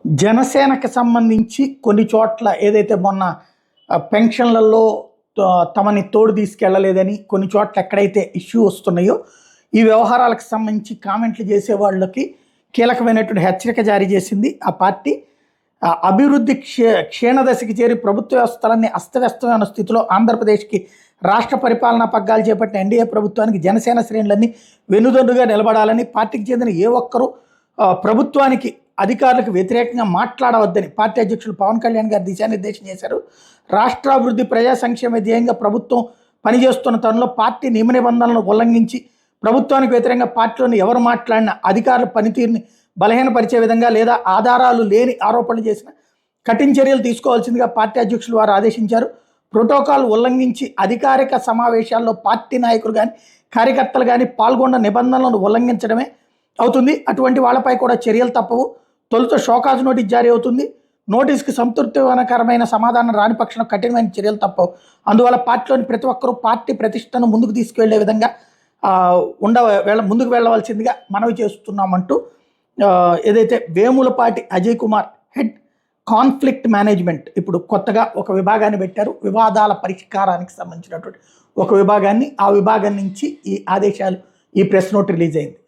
జనసేనకి సంబంధించి కొన్ని చోట్ల ఏదైతే మొన్న పెన్షన్లలో తమని తోడు తీసుకెళ్లలేదని కొన్ని చోట్ల ఎక్కడైతే ఇష్యూ వస్తున్నాయో ఈ వ్యవహారాలకు సంబంధించి కామెంట్లు చేసే వాళ్ళకి కీలకమైనటువంటి హెచ్చరిక జారీ చేసింది ఆ పార్టీ. అభివృద్ధి క్షీణదశకి చేరి ప్రభుత్వ వ్యవస్థలన్నీ అస్తవ్యస్తమైన స్థితిలో ఆంధ్రప్రదేశ్కి రాష్ట్ర పరిపాలనా పగ్గాలు చేపట్టిన ఎన్డీఏ ప్రభుత్వానికి జనసేన శ్రేణులన్నీ వెనుదన్నుగా నిలబడాలని, పార్టీకి చెందిన ఏ ఒక్కరూ ప్రభుత్వానికి అధికారులకు వ్యతిరేకంగా మాట్లాడవద్దని పార్టీ అధ్యక్షులు పవన్ కళ్యాణ్ గారు దిశానిర్దేశం చేశారు. రాష్ట్రాభివృద్ధి ప్రజా సంక్షేమ ధ్యేయంగా ప్రభుత్వం పనిచేస్తున్న తరుణంలో పార్టీ నియమ నిబంధనలను ఉల్లంఘించి ప్రభుత్వానికి వ్యతిరేకంగా పార్టీలోని ఎవరు మాట్లాడినా అధికారుల పనితీరుని బలహీనపరిచే విధంగా లేదా ఆధారాలు లేని ఆరోపణలు చేసిన కఠిన చర్యలు తీసుకోవాల్సిందిగా పార్టీ అధ్యక్షులు వారు ఆదేశించారు. ప్రోటోకాల్ ఉల్లంఘించి అధికారిక సమావేశాల్లో పార్టీ నాయకులు కానీ కార్యకర్తలు కానీ పాల్గొన్న నిబంధనలను ఉల్లంఘించడమే అవుతుంది. అటువంటి వాళ్ళపై కూడా చర్యలు తప్పవు. తొలుత షోకాజ్ నోటీస్ జారీ అవుతుంది. నోటీస్కి సంతృప్తికరమైన సమాధానం రాని పక్షంలో కఠినమైన చర్యలు తప్పవు. అందువల్ల పార్టీలోని ప్రతి ఒక్కరూ పార్టీ ప్రతిష్టను ముందుకు తీసుకువెళ్లే విధంగా ముందుకు వెళ్ళవలసిందిగా మనవి చేస్తున్నామంటూ ఏదైతే Vemulapati Ajay Kumar head conflict management ఇప్పుడు కొత్తగా ఒక విభాగాన్ని పెట్టారు. వివాదాల పరిష్కారానికి సంబంధించినటువంటి ఒక విభాగాన్ని, ఆ విభాగం నుంచి ఈ ఆదేశాలు, ఈ ప్రెస్ నోట్ రిలీజ్ అయింది.